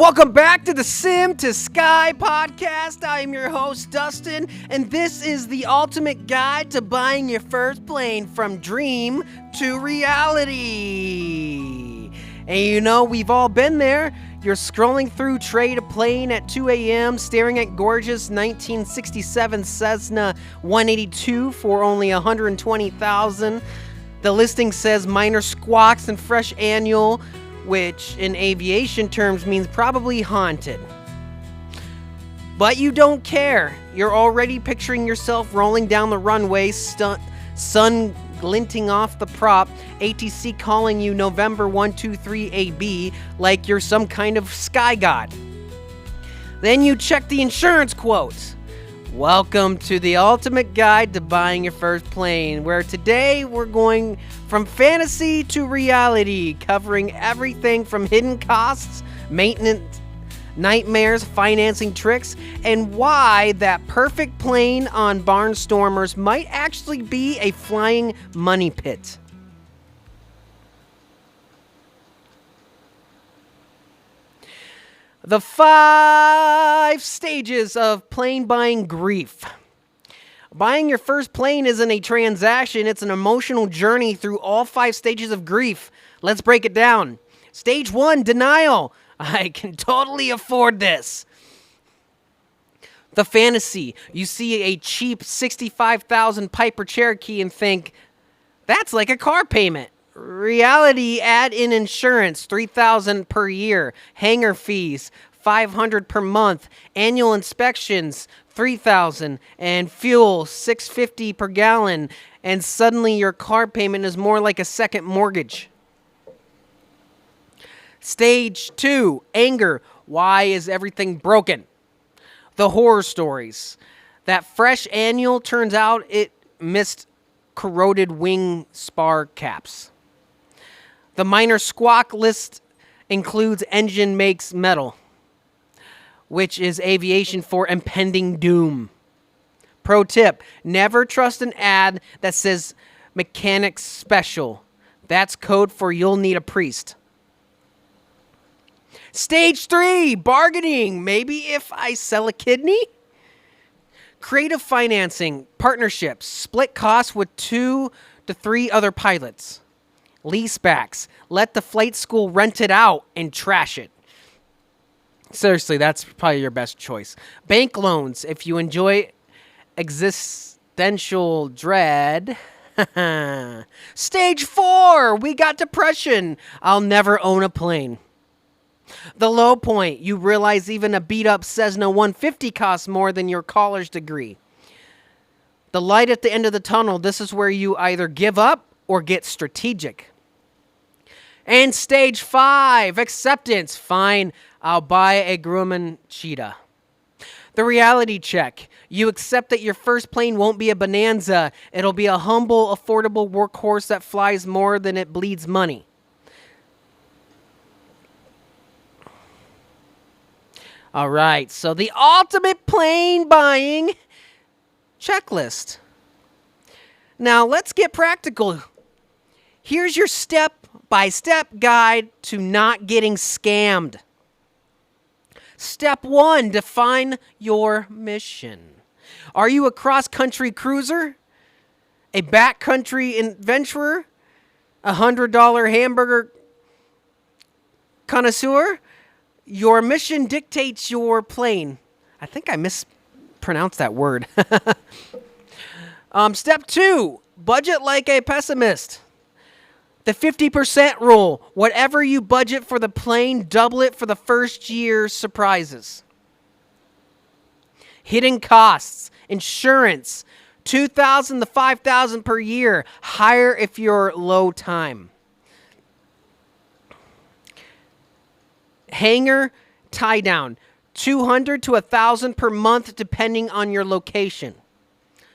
Welcome back to the Sim to Sky podcast. I am your host, Dustin, and this is the ultimate guide to buying your first plane from dream to reality. And you know, we've all been there. You're scrolling through Trade a Plane at 2 a.m., staring at gorgeous 1967 Cessna 182 for only $120,000. The listing says minor squawks and fresh annual, which in aviation terms means probably haunted. But you don't care. You're already picturing yourself rolling down the runway, sun glinting off the prop, ATC calling you November 123 AB like you're some kind of sky god. Then you check the insurance quotes. Welcome to the ultimate guide to buying your first plane, where today we're going from fantasy to reality, covering everything from hidden costs, maintenance nightmares, financing tricks, and why that perfect plane on Barnstormers might actually be a flying money pit. The 5 stages of plane buying grief. Buying your first plane isn't a transaction, it's an emotional journey through all 5 stages of grief. Let's break it down. Stage 1, denial. I can totally afford this. The fantasy. You see a cheap $65,000 Piper Cherokee and think, that's like a car payment. Reality, add in insurance, $3,000 per year, hangar fees, $500 per month, annual inspections, $3,000, and fuel, $6.50 per gallon, and suddenly your car payment is more like a second mortgage. Stage 2, anger. Why is everything broken? The horror stories. That fresh annual turns out it missed corroded wing spar caps. The minor squawk list includes engine makes metal, which is aviation for impending doom. Pro tip, never trust an ad that says mechanic special. That's code for you'll need a priest. Stage 3, bargaining. Maybe if I sell a kidney? Creative financing, partnerships, split costs with 2 to 3 other pilots. Leasebacks, let the flight school rent it out and trash it. Seriously, that's probably your best choice. Bank loans, if you enjoy existential dread. Stage 4, we got depression. I'll never own a plane. The low point, you realize even a beat-up Cessna 150 costs more than your college degree. The light at the end of the tunnel, this is where you either give up or get strategic. And stage 5, acceptance. Fine, I'll buy a Grumman Cheetah. The reality check. You accept that your first plane won't be a Bonanza. It'll be a humble, affordable workhorse that flies more than it bleeds money. All right, so the ultimate plane buying checklist. Now, let's get practical. Here's your step-by-step guide to not getting scammed. Step 1, define your mission. Are you a cross-country cruiser? A backcountry adventurer? $100 hamburger connoisseur? Your mission dictates your plane. I think I mispronounced that word. Step 2, budget like a pessimist. The 50% rule. Whatever you budget for the plane, double it for the first year's surprises. Hidden costs. Insurance. $2,000 to $5,000 per year. Higher if you're low time. Hangar tie down, $200 to $1,000 per month depending on your location.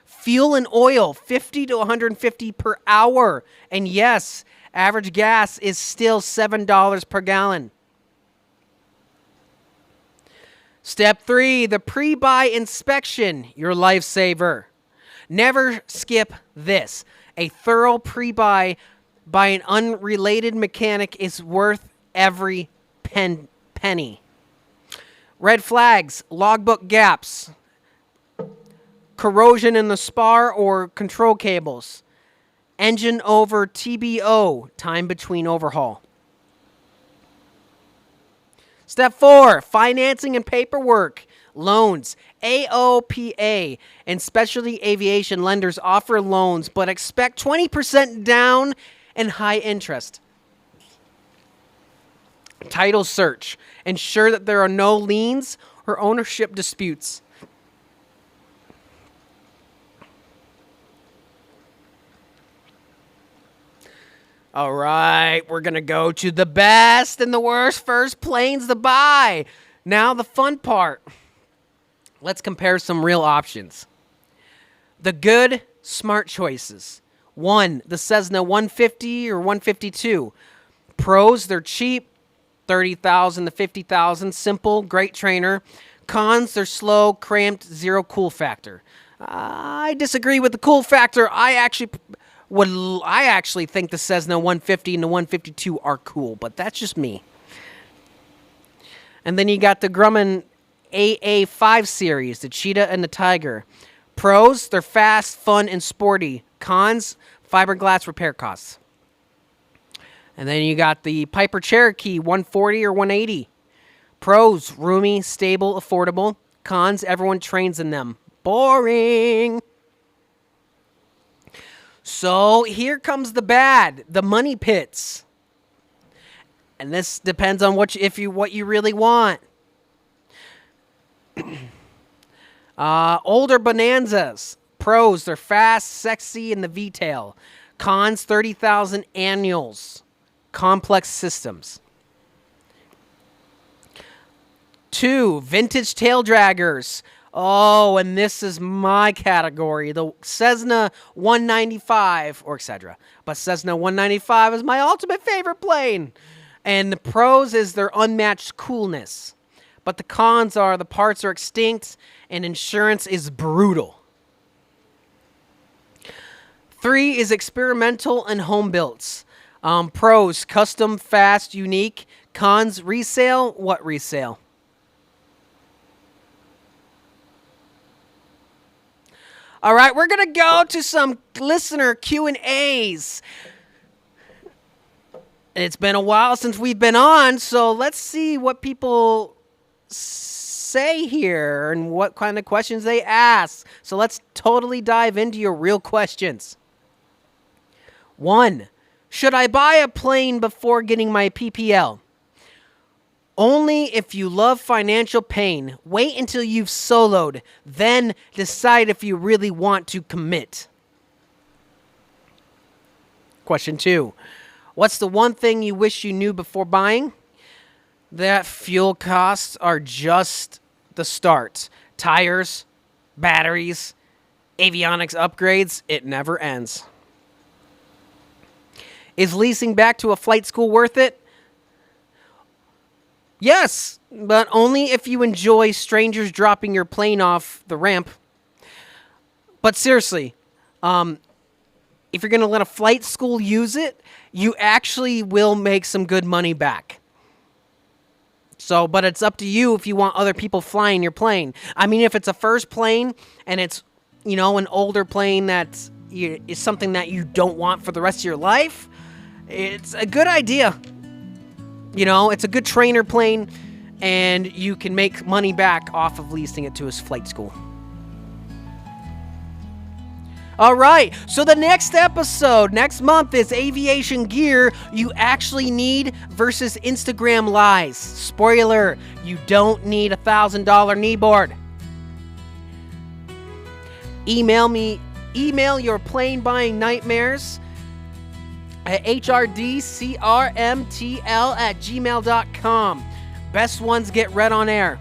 Fuel and oil, $50 to $150 per hour. And yes, average gas is still $7 per gallon. Step 3, the pre-buy inspection, your lifesaver. Never skip this. A thorough pre-buy by an unrelated mechanic is worth every penny. Red flags, logbook gaps, corrosion in the spar or control cables, engine over TBO, time between overhaul. Step 4, financing and paperwork. Loans. AOPA and specialty aviation lenders offer loans, but expect 20% down and high interest. Title search. Ensure that there are no liens or ownership disputes. All right, we're going to go to the best and the worst first planes to buy. Now the fun part. Let's compare some real options. The good, smart choices. 1, the Cessna 150 or 152. Pros, they're cheap, $30,000 to $50,000. Simple, great trainer. Cons, they're slow, cramped, zero cool factor. I disagree with the cool factor. I actually think the Cessna 150 and the 152 are cool, but that's just me. And then you got the Grumman AA5 series, the Cheetah and the Tiger. Pros, they're fast, fun, and sporty. Cons, fiberglass repair costs. And then you got the Piper Cherokee 140 or 180. Pros, roomy, stable, affordable. Cons, everyone trains in them. Boring. So here comes the bad, the money pits. And this depends on what you really want. Older Bonanzas. Pros, they're fast, sexy, and the V-tail. Cons, 30,000 annuals. Complex systems. 2, vintage tail draggers. Oh, and this is my category. The Cessna 195, or etc. But Cessna 195 is my ultimate favorite plane. And the pros is their unmatched coolness. But the cons are the parts are extinct and insurance is brutal. 3 is experimental and home builds. Pros, custom, fast, unique. Cons, resale. What resale? All right, we're going to go to some listener Q&As. And it's been a while since we've been on, so let's see what people say here and what kind of questions they ask. So let's totally dive into your real questions. 1, should I buy a plane before getting my PPL? Only if you love financial pain. Wait until you've soloed, then decide if you really want to commit. Question 2. What's the one thing you wish you knew before buying? That fuel costs are just the start. Tires, batteries, avionics upgrades, it never ends. Is leasing back to a flight school worth it? Yes, but only if you enjoy strangers dropping your plane off the ramp. But seriously, if you're going to let a flight school use it, you actually will make some good money back. So, but it's up to you if you want other people flying your plane. I mean, if it's a first plane and it's, an older plane that is something that you don't want for the rest of your life, it's a good idea. It's a good trainer plane, and you can make money back off of leasing it to his flight school. All right, so the next episode, next month, is aviation gear you actually need versus Instagram lies. Spoiler, you don't need a $1,000 kneeboard. Email your plane buying nightmares at hrdcrmtl@gmail.com. Best ones get read on air.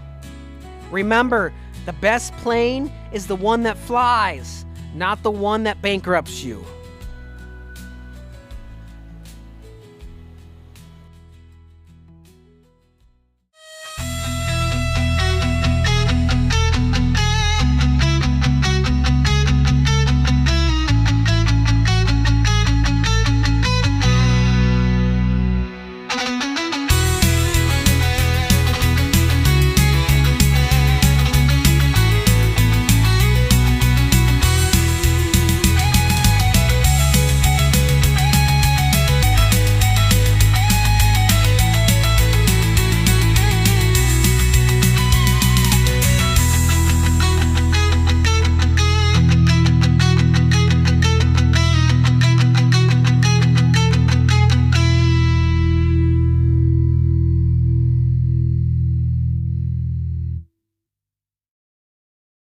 Remember, the best plane is the one that flies, not the one that bankrupts you.